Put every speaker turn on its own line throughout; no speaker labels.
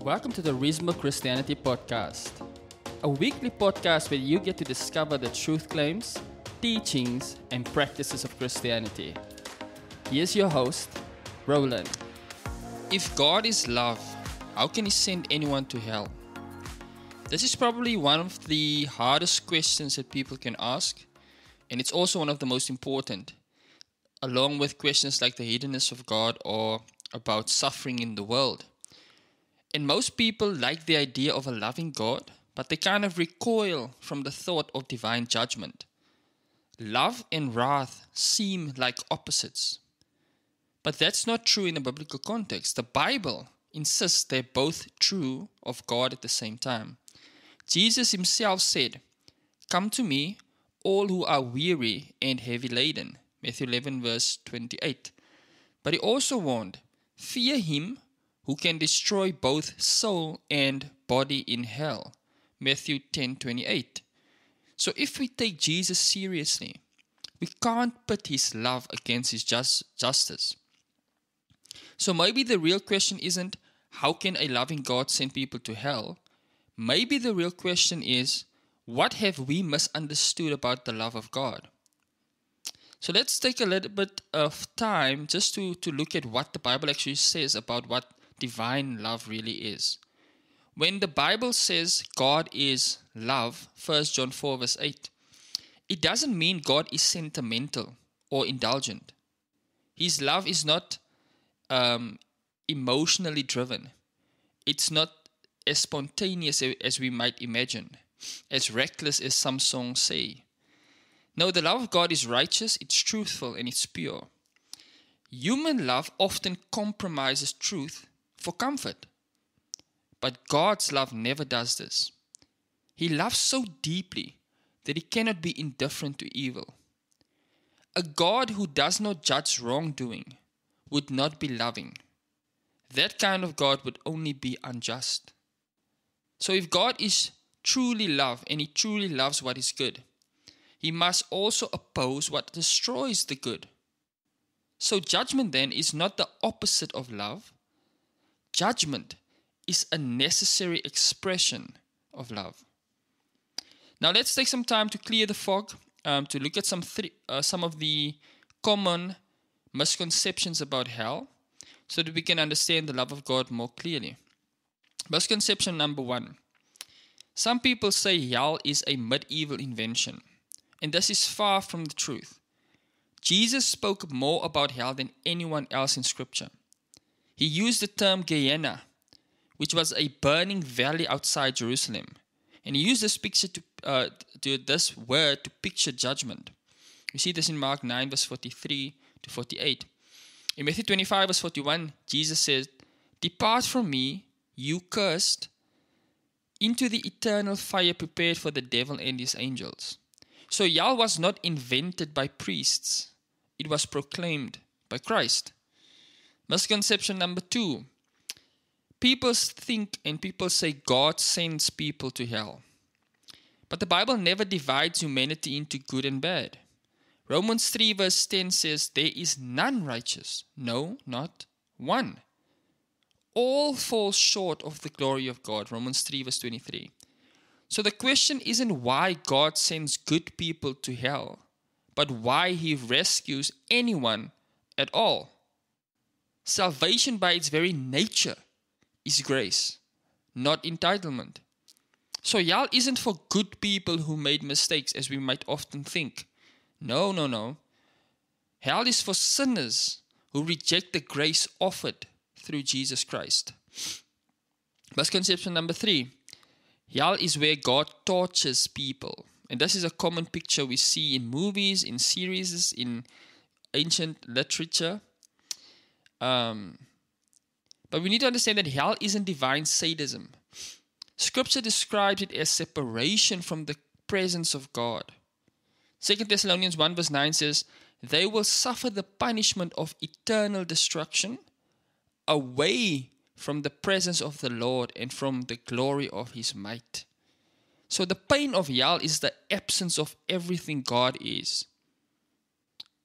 Welcome to the Reasonable Christianity Podcast, a weekly podcast where you get to discover the truth claims, teachings, and practices of Christianity. Here's your host, Roland. If God is love, how can He send anyone to hell? This is probably one of the hardest questions that people can ask, and it's also one of the most important, along with questions like the hiddenness of God or about suffering in the world. And most people like the idea of a loving God, but they kind of recoil from the thought of divine judgment. Love and wrath seem like opposites. But that's not true in a biblical context. The Bible insists they're both true of God at the same time. Jesus himself said, "Come to me, all who are weary and heavy laden." Matthew 11 verse 28. But he also warned, "Fear him who can destroy both soul and body in hell." Matthew 10:28. So if we take Jesus seriously, we can't put his love against his justice. So maybe the real question isn't, how can a loving God send people to hell? Maybe the real question is, what have we misunderstood about the love of God? So let's take a little bit of time just to look at what the Bible actually says about what divine love really is. When the Bible says God is love, 1 John 4 verse 8, it doesn't mean God is sentimental or indulgent. His love is not emotionally driven. It's not as spontaneous as we might imagine, as reckless as some songs say. No, the love of God is righteous, it's truthful, and it's pure. Human love often compromises truth for comfort. But God's love never does this. He loves so deeply that he cannot be indifferent to evil. A God who does not judge wrongdoing would not be loving. That kind of God would only be unjust. So if God is truly love and he truly loves what is good, he must also oppose what destroys the good. So judgment then is not the opposite of love. Judgment is a necessary expression of love. Now let's take some time to clear the fog, to look at some of the common misconceptions about hell, so that we can understand the love of God more clearly. Misconception number 1. Some people say hell is a medieval invention, and this is far from the truth. Jesus spoke more about hell than anyone else in Scripture. He used the term Gehenna, which was a burning valley outside Jerusalem. And he used this this word to picture judgment. We see this in Mark 9 verse 43 to 48. In Matthew 25 verse 41, Jesus says, "Depart from me, you cursed, into the eternal fire prepared for the devil and his angels." So hell was not invented by priests. It was proclaimed by Christ. Misconception number 2. People think and people say God sends people to hell. But the Bible never divides humanity into good and bad. Romans 3 verse 10 says, "There is none righteous, no, not one. All fall short of the glory of God." Romans 3 verse 23. So the question isn't why God sends good people to hell, but why he rescues anyone at all. Salvation by its very nature is grace, not entitlement. So hell isn't for good people who made mistakes, as we might often think. No. Hell is for sinners who reject the grace offered through Jesus Christ. Misconception number 3. Hell is where God tortures people. And this is a common picture we see in movies, in series, in ancient literature. But we need to understand that hell isn't divine sadism. Scripture describes it as separation from the presence of God. 2 Thessalonians 1 verse 9 says, "They will suffer the punishment of eternal destruction away from the presence of the Lord and from the glory of his might." So the pain of hell is the absence of everything God is.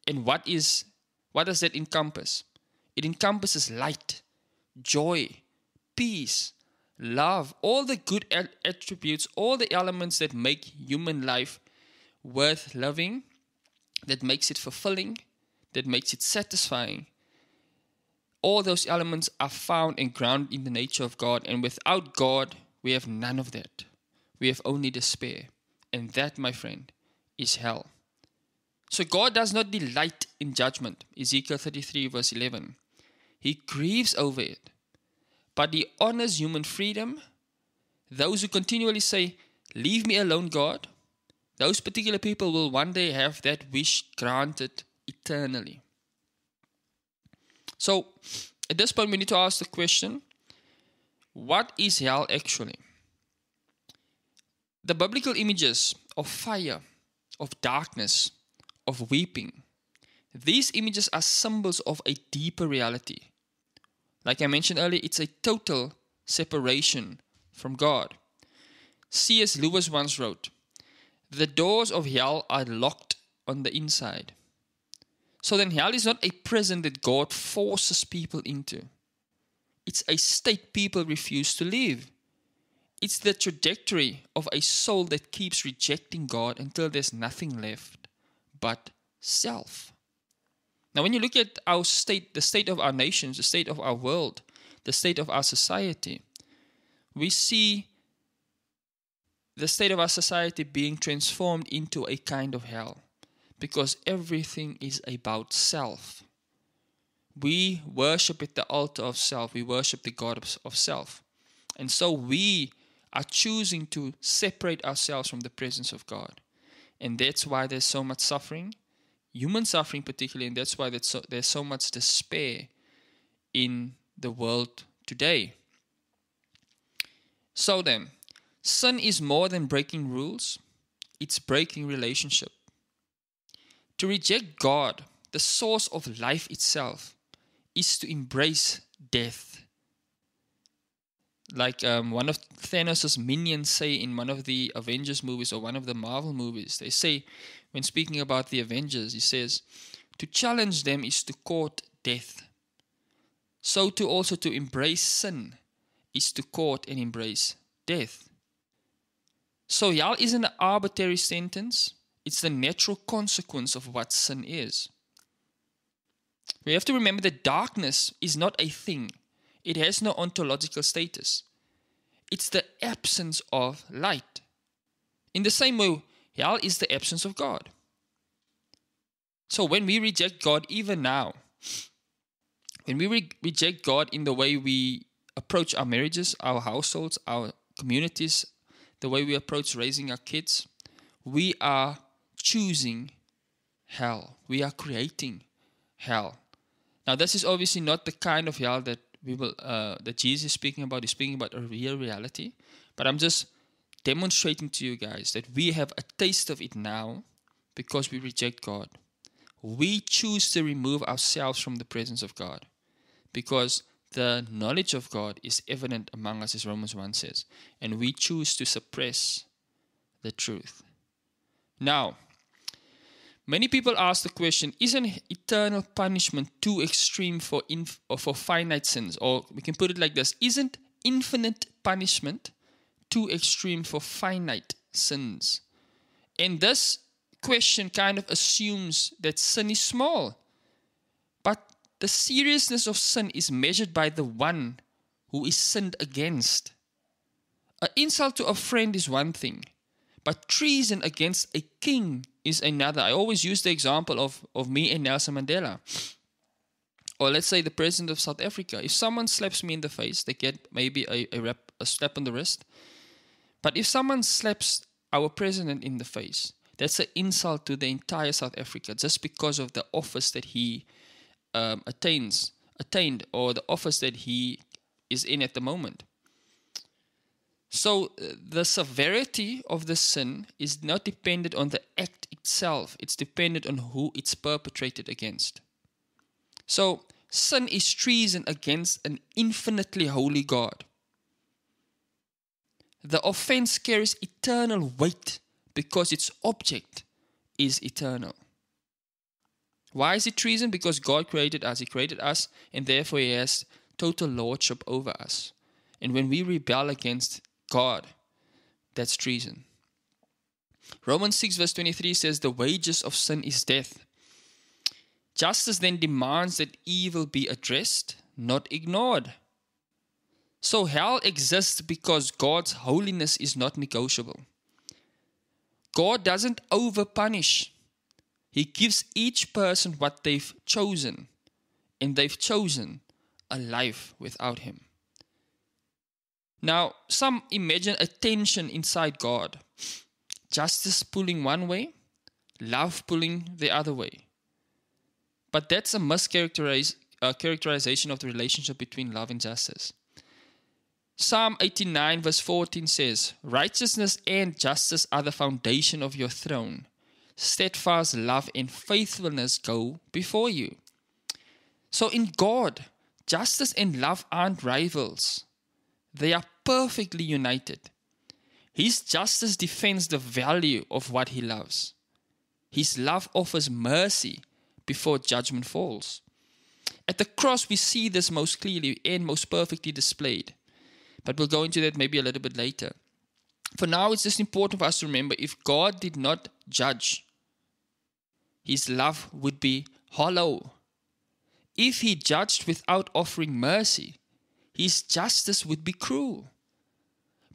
And what does that encompass? It encompasses light, joy, peace, love, all the good attributes, all the elements that make human life worth living, that makes it fulfilling, that makes it satisfying. All those elements are found and grounded in the nature of God, and without God, we have none of that. We have only despair. And that, my friend, is hell. So God does not delight in judgment. Ezekiel 33 verse 11. He grieves over it. But he honors human freedom. Those who continually say, leave me alone, God, those particular people will one day have that wish granted eternally. So, at this point we need to ask the question, what is hell actually? The biblical images of fire, of darkness, of weeping, these images are symbols of a deeper reality. Like I mentioned earlier, it's a total separation from God. C.S. Lewis once wrote, the doors of hell are locked on the inside. So then hell is not a prison that God forces people into. It's a state people refuse to leave. It's the trajectory of a soul that keeps rejecting God until there's nothing left but self. Now when you look at our state, the state of our nations, the state of our world, the state of our society, we see the state of our society being transformed into a kind of hell because everything is about self. We worship at the altar of self. We worship the God of self. And so we are choosing to separate ourselves from the presence of God. And that's why there's so much suffering, human suffering particularly, and that's why there's so much despair in the world today. So then, sin is more than breaking rules, it's breaking relationship. To reject God, the source of life itself, is to embrace death. Like one of Thanos' minions say in one of the Avengers movies or one of the Marvel movies, they say, when speaking about the Avengers, he says, to challenge them is to court death. So to also to embrace sin is to court and embrace death. So hell isn't an arbitrary sentence, it's the natural consequence of what sin is. We have to remember that darkness is not a thing. It has no ontological status. It's the absence of light. In the same way, hell is the absence of God. So when we reject God, even now, when we reject God in the way we approach our marriages, our households, our communities, the way we approach raising our kids, we are choosing hell. We are creating hell. Now, this is obviously not the kind of hell that that Jesus is speaking about. He's speaking about a real reality. But I'm just demonstrating to you guys that we have a taste of it now because we reject God. We choose to remove ourselves from the presence of God because the knowledge of God is evident among us, as Romans 1 says. And we choose to suppress the truth. Now, many people ask the question, isn't eternal punishment too extreme for finite sins? Or we can put it like this, isn't infinite punishment too extreme for finite sins? And this question kind of assumes that sin is small. But the seriousness of sin is measured by the one who is sinned against. An insult to a friend is one thing, but treason against a king is another. I always use the example of me and Nelson Mandela. Or let's say the president of South Africa. If someone slaps me in the face, they get maybe a slap on the wrist. But if someone slaps our president in the face, that's an insult to the entire South Africa just because of the office that he attained or the office that he is in at the moment. So the severity of the sin is not dependent on the act itself. It's dependent on who it's perpetrated against. So sin is treason against an infinitely holy God. The offense carries eternal weight because its object is eternal. Why is it treason? Because God created us. He created us and therefore He has total lordship over us. And when we rebel against God, that's treason. Romans 6 verse 23 says, the wages of sin is death. Justice then demands that evil be addressed, not ignored. So hell exists because God's holiness is not negotiable. God doesn't overpunish. He gives each person what they've chosen, and they've chosen a life without Him. Now, some imagine a tension inside God. Justice pulling one way, love pulling the other way. But that's a mischaracterization of the relationship between love and justice. Psalm 89 verse 14 says, righteousness and justice are the foundation of your throne. Steadfast love and faithfulness go before you. So in God, justice and love aren't rivals. They are perfectly united. His justice defends the value of what He loves. His love offers mercy before judgment falls. At the cross, we see this most clearly and most perfectly displayed. But we'll go into that maybe a little bit later. For now, it's just important for us to remember, if God did not judge, His love would be hollow. If He judged without offering mercy, His justice would be cruel.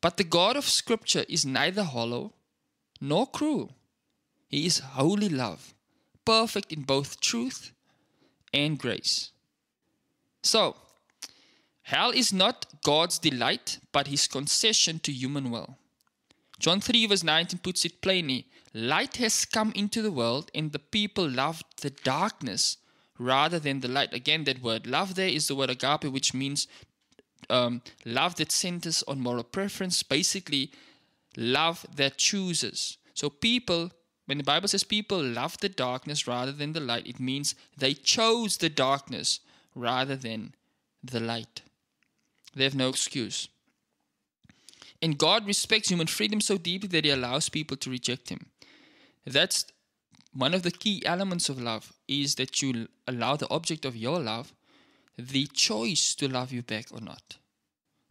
But the God of Scripture is neither hollow nor cruel. He is holy love, perfect in both truth and grace. So, hell is not God's delight, but His concession to human will. John 3 verse 19 puts it plainly, light has come into the world, and the people loved the darkness rather than the light. Again, that word love there is the word agape, which means love that centers on moral preference, basically love that chooses. So people, when the Bible says people love the darkness rather than the light, it means they chose the darkness rather than the light. They have no excuse. And God respects human freedom so deeply that He allows people to reject Him. That's one of the key elements of love, is that you allow the object of your love the choice to love you back or not.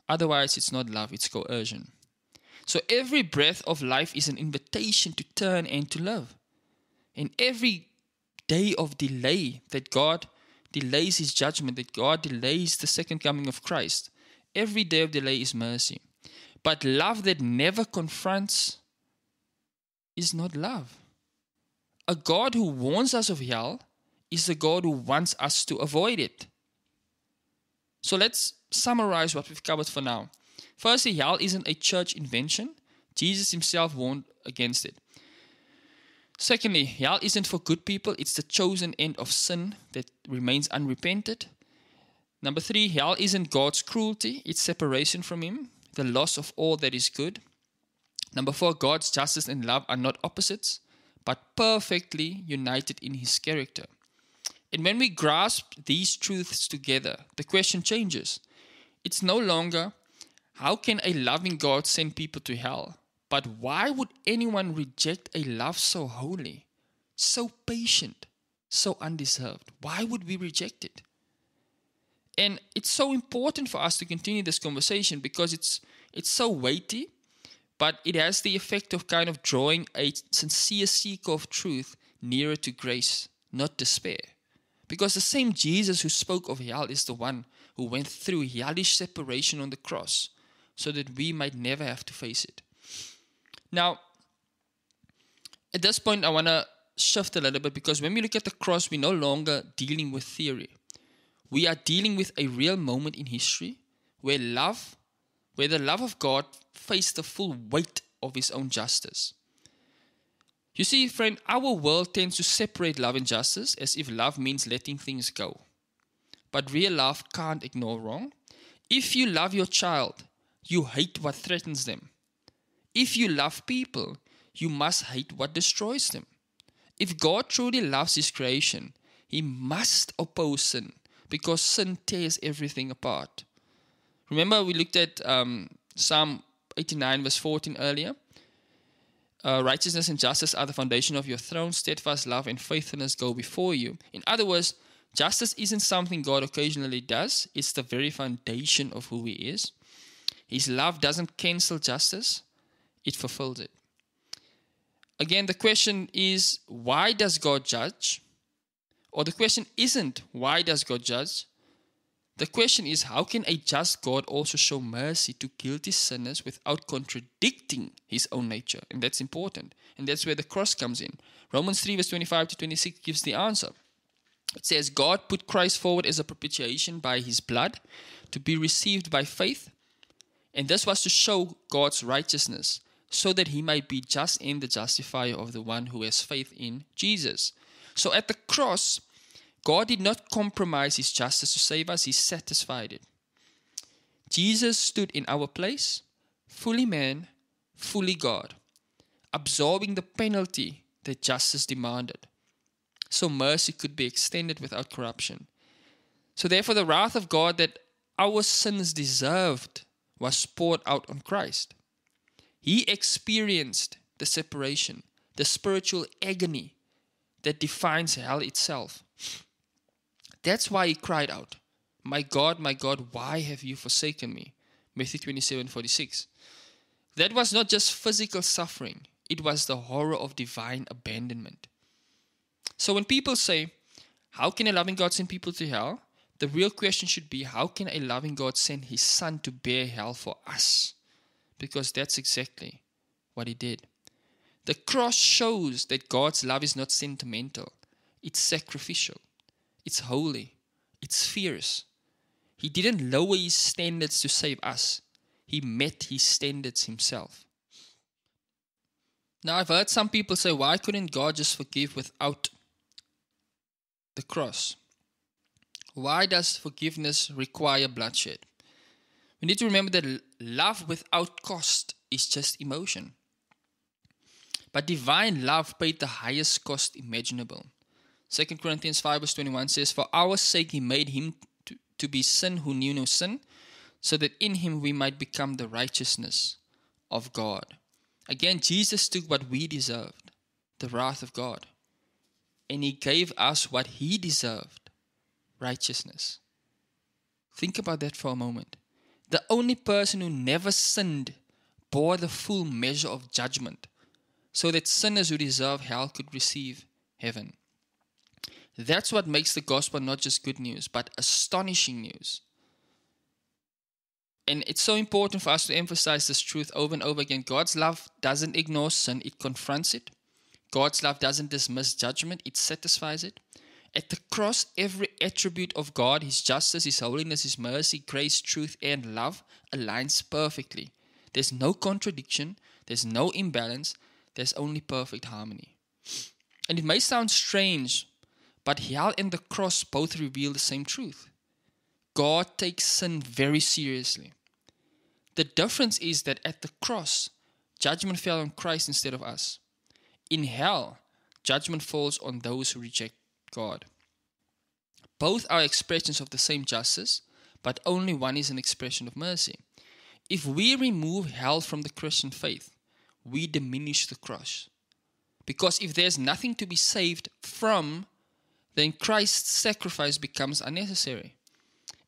Otherwise, it's not love, it's coercion. So every breath of life is an invitation to turn and to love. And every day of delay that God delays His judgment, that God delays the second coming of Christ, every day of delay is mercy. But love that never confronts is not love. A God who warns us of hell is a God who wants us to avoid it. So let's summarize what we've covered for now. Firstly, hell isn't a church invention. Jesus Himself warned against it. Secondly, hell isn't for good people. It's the chosen end of sin that remains unrepented. Number 3, hell isn't God's cruelty. It's separation from Him, the loss of all that is good. Number 4, God's justice and love are not opposites, but perfectly united in His character. And when we grasp these truths together, the question changes. It's no longer, how can a loving God send people to hell? But why would anyone reject a love so holy, so patient, so undeserved? Why would we reject it? And it's so important for us to continue this conversation because it's so weighty, but it has the effect of kind of drawing a sincere seeker of truth nearer to grace, not despair. Because the same Jesus who spoke of hell is the one who went through hellish separation on the cross so that we might never have to face it. Now, at this point, I want to shift a little bit because when we look at the cross, we're no longer dealing with theory. We are dealing with a real moment in history where the love of God faced the full weight of His own justice. You see, friend, our world tends to separate love and justice as if love means letting things go. But real love can't ignore wrong. If you love your child, you hate what threatens them. If you love people, you must hate what destroys them. If God truly loves His creation, He must oppose sin because sin tears everything apart. Remember we looked at Psalm 89 verse 14 earlier? Righteousness and justice are the foundation of your throne. Steadfast love and faithfulness go before you. In other words, justice isn't something God occasionally does. It's the very foundation of who He is. His love doesn't cancel justice, it fulfills it. Again, the question is, why does God judge? Or the question isn't, why does God judge? The question is, how can a just God also show mercy to guilty sinners without contradicting his own nature? And that's important. And that's where the cross comes in. Romans 3 verse 25 to 26 gives the answer. It says, God put Christ forward as a propitiation by his blood to be received by faith. And this was to show God's righteousness, so that he might be just and the justifier of the one who has faith in Jesus. So at the cross, God did not compromise his justice to save us, he satisfied it. Jesus stood in our place, fully man, fully God, absorbing the penalty that justice demanded, so mercy could be extended without corruption. So therefore the wrath of God that our sins deserved was poured out on Christ. He experienced the separation, the spiritual agony that defines hell itself. That's why he cried out, my God, why have you forsaken me? Matthew 27:46. That was not just physical suffering, it was the horror of divine abandonment. So when people say, how can a loving God send people to hell? The real question should be, how can a loving God send his son to bear hell for us? Because that's exactly what he did. The cross shows that God's love is not sentimental. It's sacrificial. It's holy. It's fierce. He didn't lower his standards to save us. He met his standards himself. Now I've heard some people say, why couldn't God just forgive without the cross? Why does forgiveness require bloodshed? We need to remember that love without cost is just emotion. But divine love paid the highest cost imaginable. 2 Corinthians 5 verse 21 says, for our sake he made him to be sin who knew no sin, so that in him we might become the righteousness of God. Again, Jesus took what we deserved, the wrath of God, and he gave us what he deserved, righteousness. Think about that for a moment. The only person who never sinned bore the full measure of judgment, so that sinners who deserve hell could receive heaven. That's what makes the gospel not just good news, but astonishing news. And it's so important for us to emphasize this truth over and over again. God's love doesn't ignore sin, it confronts it. God's love doesn't dismiss judgment, it satisfies it. At the cross, every attribute of God, his justice, his holiness, his mercy, grace, truth, and love aligns perfectly. There's no contradiction, there's no imbalance, there's only perfect harmony. And it may sound strange, but hell and the cross both reveal the same truth. God takes sin very seriously. The difference is that at the cross, judgment fell on Christ instead of us. In hell, judgment falls on those who reject God. Both are expressions of the same justice, but only one is an expression of mercy. If we remove hell from the Christian faith, we diminish the cross. Because if there's nothing to be saved from, then Christ's sacrifice becomes unnecessary.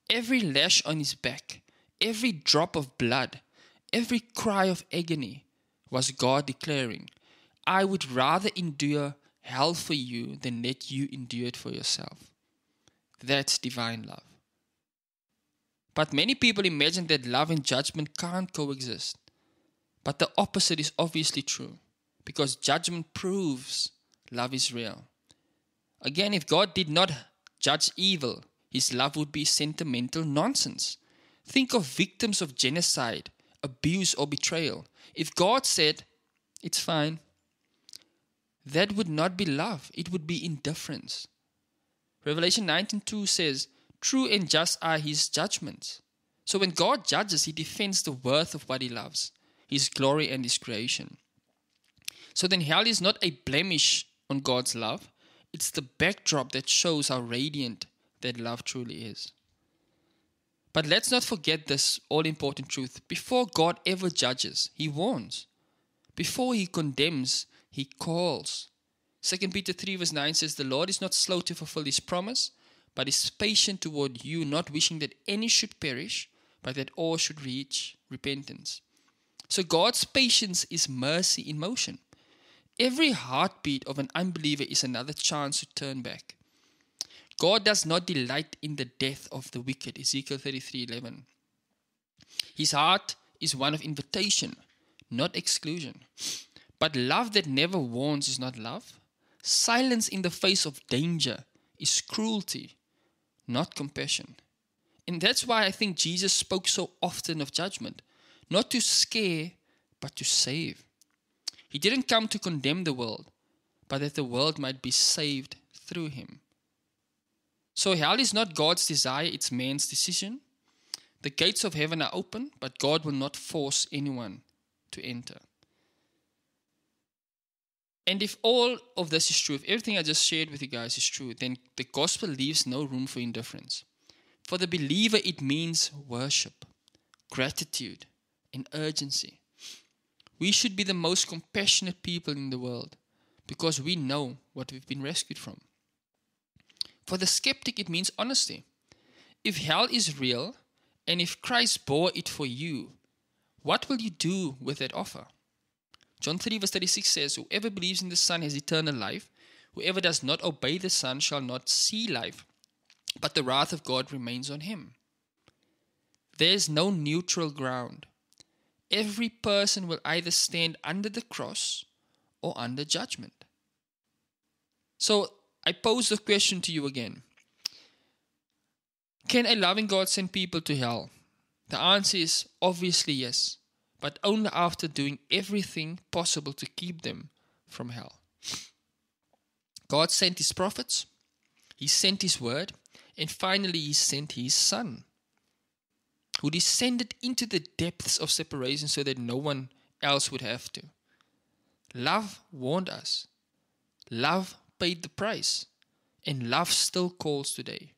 Every lash on his back, every drop of blood, every cry of agony was God declaring, I would rather endure hell for you than let you endure it for yourself. That's divine love. But many people imagine that love and judgment can't coexist. But the opposite is obviously true, because judgment proves love is real. Again, if God did not judge evil, his love would be sentimental nonsense. Think of victims of genocide, abuse, or betrayal. If God said, it's fine, that would not be love. It would be indifference. Revelation 19:2 says, true and just are his judgments. So when God judges, he defends the worth of what he loves, his glory and his creation. So then hell is not a blemish on God's love. It's the backdrop that shows how radiant that love truly is. But let's not forget this all-important truth. Before God ever judges, he warns. Before he condemns, he calls. 2 Peter 3 verse 9 says, the Lord is not slow to fulfill his promise, but is patient toward you, not wishing that any should perish, but that all should reach repentance. So God's patience is mercy in motion. Every heartbeat of an unbeliever is another chance to turn back. God does not delight in the death of the wicked, Ezekiel 33:11. His heart is one of invitation, not exclusion. But love that never warns is not love. Silence in the face of danger is cruelty, not compassion. And that's why I think Jesus spoke so often of judgment, not to scare, but to save. He didn't come to condemn the world, but that the world might be saved through him. So hell is not God's desire, it's man's decision. The gates of heaven are open, but God will not force anyone to enter. And if all of this is true, if everything I just shared with you guys is true, then the gospel leaves no room for indifference. For the believer, it means worship, gratitude, and urgency. We should be the most compassionate people in the world because we know what we've been rescued from. For the skeptic, it means honesty. If hell is real, and if Christ bore it for you, what will you do with that offer? John 3 verse 36 says, whoever believes in the Son has eternal life. Whoever does not obey the Son shall not see life, but the wrath of God remains on him. There is no neutral ground. Every person will either stand under the cross or under judgment. So I pose the question to you again. Can a loving God send people to hell? The answer is obviously yes, but only after doing everything possible to keep them from hell. God sent his prophets, he sent his word, and finally he sent his Son, who descended into the depths of separation so that no one else would have to. Love warned us. Love paid the price. And love still calls today.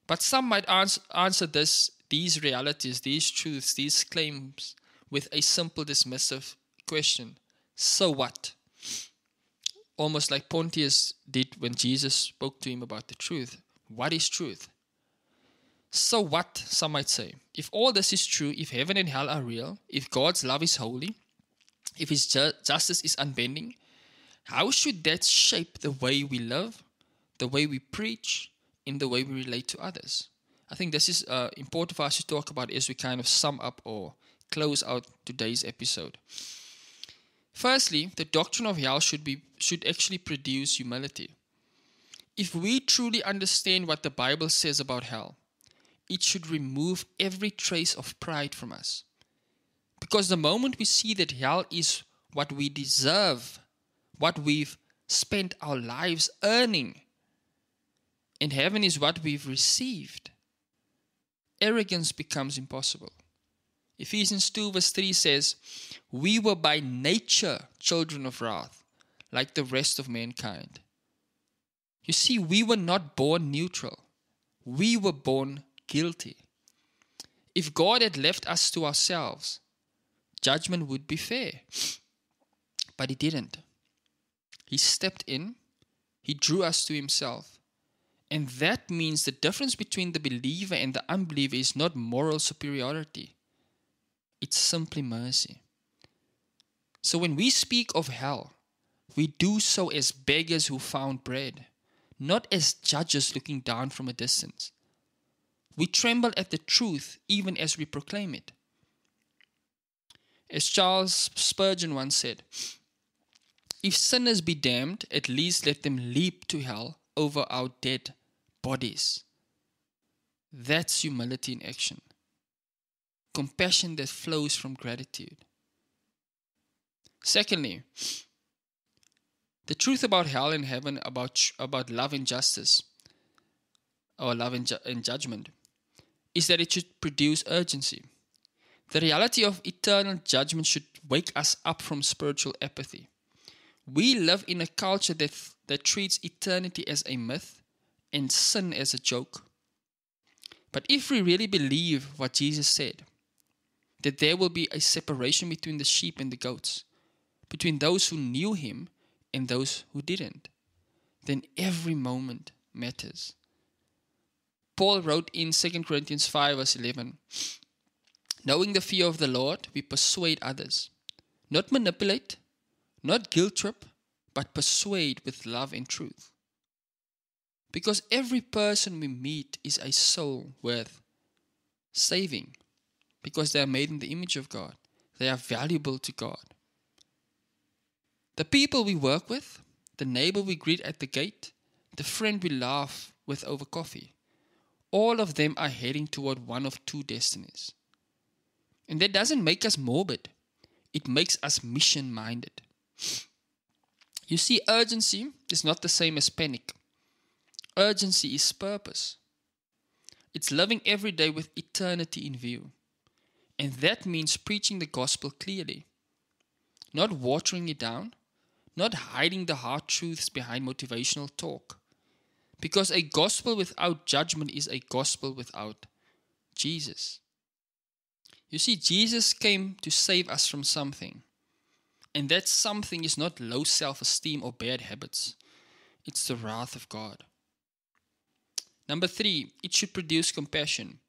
But some might answer these realities, these truths, these claims with a simple dismissive question. So what? Almost like Pontius did when Jesus spoke to him about the truth. What is truth? So what, some might say. If all this is true, if heaven and hell are real, if God's love is holy, if his justice is unbending, how should that shape the way we live, the way we preach, and the way we relate to others? I think this is important for us to talk about as we kind of sum up or close out today's episode. Firstly, the doctrine of hell should actually produce humility. If we truly understand what the Bible says about hell, it should remove every trace of pride from us. Because the moment we see that hell is what we deserve, what we've spent our lives earning, and heaven is what we've received, arrogance becomes impossible. Ephesians 2 verse 3 says, we were by nature children of wrath, like the rest of mankind. You see, we were not born neutral. We were born guilty. If God had left us to ourselves, judgment would be fair. But he didn't. He stepped in. He drew us to himself. And that means the difference between the believer and the unbeliever is not moral superiority. It's simply mercy. So when we speak of hell, we do so as beggars who found bread, not as judges looking down from a distance. We tremble at the truth even as we proclaim it. As Charles Spurgeon once said, if sinners be damned, at least let them leap to hell over our dead bodies. That's humility in action. Compassion that flows from gratitude. Secondly, the truth about hell and heaven, about love and justice, or love and judgment, is that it should produce urgency. The reality of eternal judgment should wake us up from spiritual apathy. We live in a culture that treats eternity as a myth and sin as a joke. But if we really believe what Jesus said, that there will be a separation between the sheep and the goats, between those who knew him and those who didn't, then every moment matters. Paul wrote in 2 Corinthians 5 verse 11, knowing the fear of the Lord, we persuade others. Not manipulate, not guilt trip, but persuade with love and truth. Because every person we meet is a soul worth saving. Because they are made in the image of God. They are valuable to God. The people we work with, the neighbor we greet at the gate, the friend we laugh with over coffee, all of them are heading toward one of two destinies. And that doesn't make us morbid. It makes us mission-minded. You see, urgency is not the same as panic. Urgency is purpose. It's living every day with eternity in view. And that means preaching the gospel clearly. Not watering it down. Not hiding the hard truths behind motivational talk. Because a gospel without judgment is a gospel without Jesus. You see, Jesus came to save us from something. And that something is not low self-esteem or bad habits. It's the wrath of God. Number 3, it should produce compassion.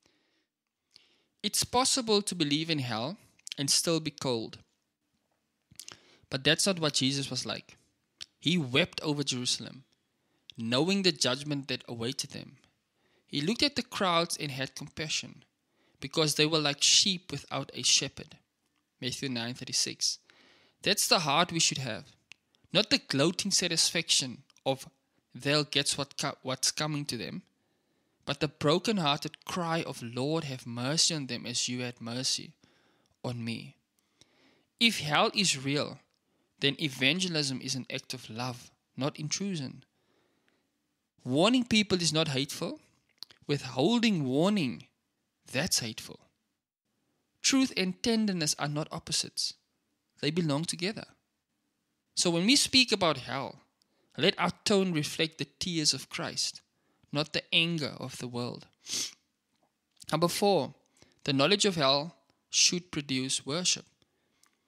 It's possible to believe in hell and still be cold. But that's not what Jesus was like. He wept over Jerusalem, knowing the judgment that awaited them. He looked at the crowds and had compassion, because they were like sheep without a shepherd. Matthew 9:36. That's the heart we should have. Not the gloating satisfaction of they'll get what's coming to them, but the broken-hearted cry of, Lord, have mercy on them as you had mercy on me. If hell is real, then evangelism is an act of love, not intrusion. Warning people is not hateful. Withholding warning, that's hateful. Truth and tenderness are not opposites. They belong together. So when we speak about hell, let our tone reflect the tears of Christ, not the anger of the world. Number 4, the knowledge of hell should produce worship.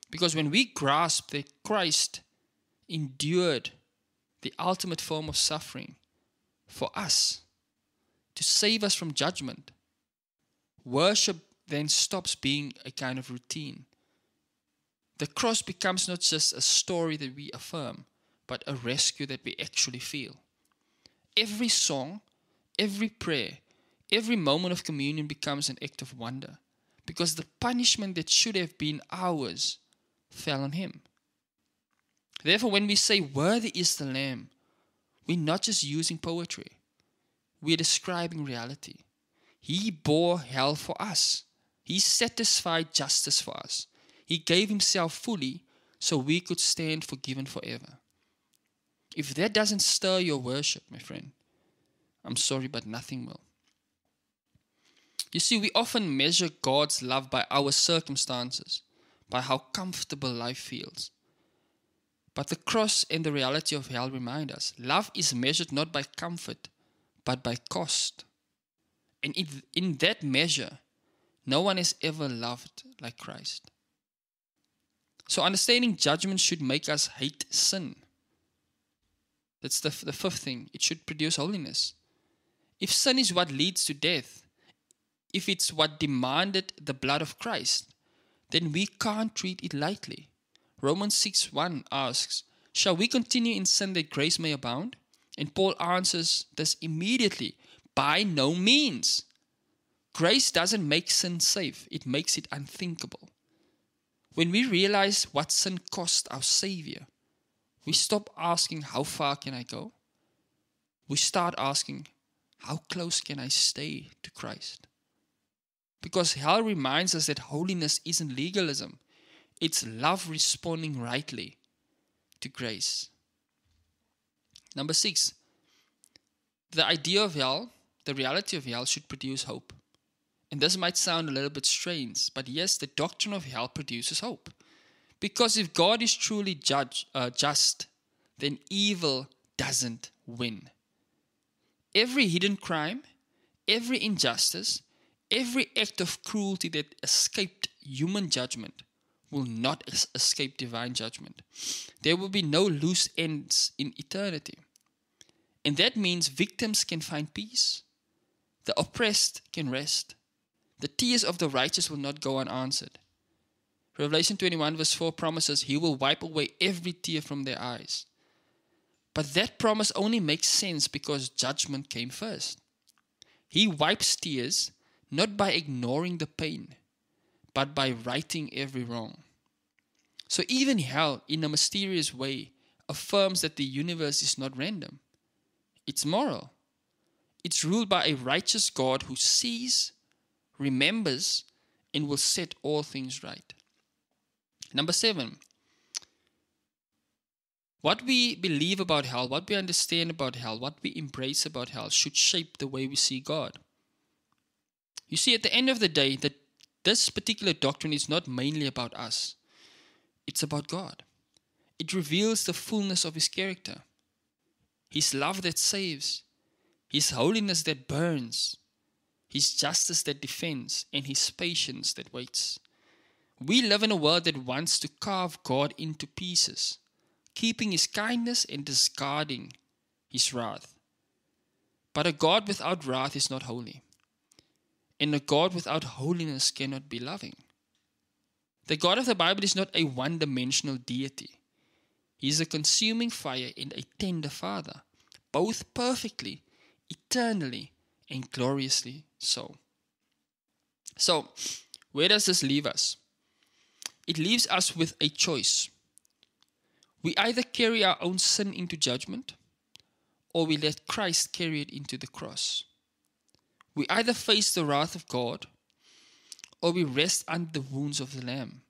Because when we grasp that Christ endured the ultimate form of suffering for us, to save us from judgment, worship then stops being a kind of routine. The cross becomes not just a story that we affirm, but a rescue that we actually feel. Every song, every prayer, every moment of communion becomes an act of wonder, because the punishment that should have been ours fell on him. Therefore, when we say, worthy is the Lamb, we're not just using poetry. We're describing reality. He bore hell for us. He satisfied justice for us. He gave himself fully so we could stand forgiven forever. If that doesn't stir your worship, my friend, I'm sorry, but nothing will. You see, we often measure God's love by our circumstances, by how comfortable life feels. But the cross and the reality of hell remind us, love is measured not by comfort, but by cost. And in that measure, no one has ever loved like Christ. So understanding judgment should make us hate sin. That's the fifth thing. It should produce holiness. If sin is what leads to death, if it's what demanded the blood of Christ, then we can't treat it lightly. Romans 6:1 asks, shall we continue in sin that grace may abound? And Paul answers this immediately, by no means. Grace doesn't make sin safe, it makes it unthinkable. When we realize what sin cost our Savior, we stop asking, how far can I go? We start asking, how close can I stay to Christ? Because hell reminds us that holiness isn't legalism. It's love responding rightly to grace. Number 6, the idea of hell, the reality of hell should produce hope. And this might sound a little bit strange, but yes, the doctrine of hell produces hope. Because if God is truly just, then evil doesn't win. Every hidden crime, every injustice, every act of cruelty that escaped human judgment will not escape divine judgment. There will be no loose ends in eternity. And that means victims can find peace. The oppressed can rest. The tears of the righteous will not go unanswered. Revelation 21 verse 4 promises He will wipe away every tear from their eyes. But that promise only makes sense because judgment came first. He wipes tears not by ignoring the pain, but by righting every wrong. So even hell, in a mysterious way, affirms that the universe is not random. It's moral. It's ruled by a righteous God who sees, remembers, and will set all things right. Number 7. What we believe about hell, what we understand about hell, what we embrace about hell should shape the way we see God. You see, at the end of the day, that this particular doctrine is not mainly about us. It's about God. It reveals the fullness of His character, His love that saves, His holiness that burns, His justice that defends, and His patience that waits. We live in a world that wants to carve God into pieces, keeping His kindness and discarding His wrath. But a God without wrath is not holy, and a God without holiness cannot be loving. The God of the Bible is not a one-dimensional deity. He is a consuming fire and a tender Father, both perfectly, eternally, and gloriously so. So, where does this leave us? It leaves us with a choice. We either carry our own sin into judgment, or we let Christ carry it into the cross. We either face the wrath of God, or we rest under the wounds of the Lamb.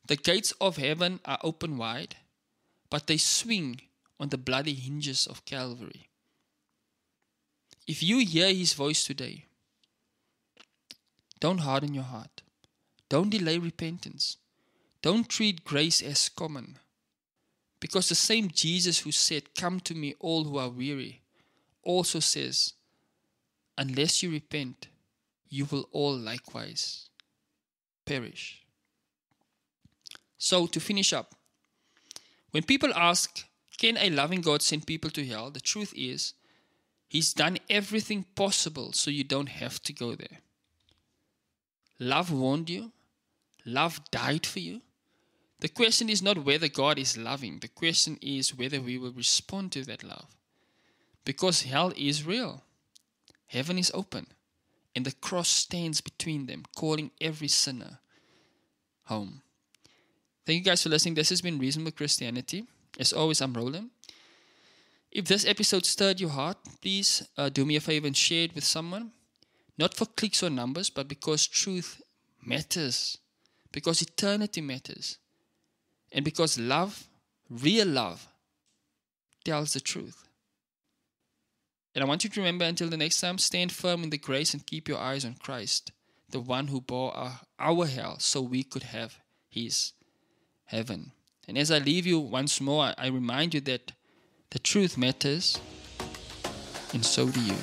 The gates of heaven are open wide, but they swing on the bloody hinges of Calvary. If you hear His voice today, don't harden your heart. Don't delay repentance. Don't treat grace as common. Because the same Jesus who said, "Come to me all who are weary," also says, unless you repent, you will all likewise perish. So to finish up, when people ask, can a loving God send people to hell? The truth is, He's done everything possible so you don't have to go there. Love warned you. Love died for you. The question is not whether God is loving. The question is whether we will respond to that love. Because hell is real. Heaven is open. And the cross stands between them, calling every sinner home. Thank you guys for listening. This has been Reasonable Christianity. As always, I'm Roland. If this episode stirred your heart, please do me a favor and share it with someone. Not for clicks or numbers, but because truth matters. Because eternity matters. And because love, real love, tells the truth. And I want you to remember, until the next time, stand firm in the grace and keep your eyes on Christ, the one who bore our hell so we could have His heaven. And as I leave you once more, I remind you that the truth matters, and so do you.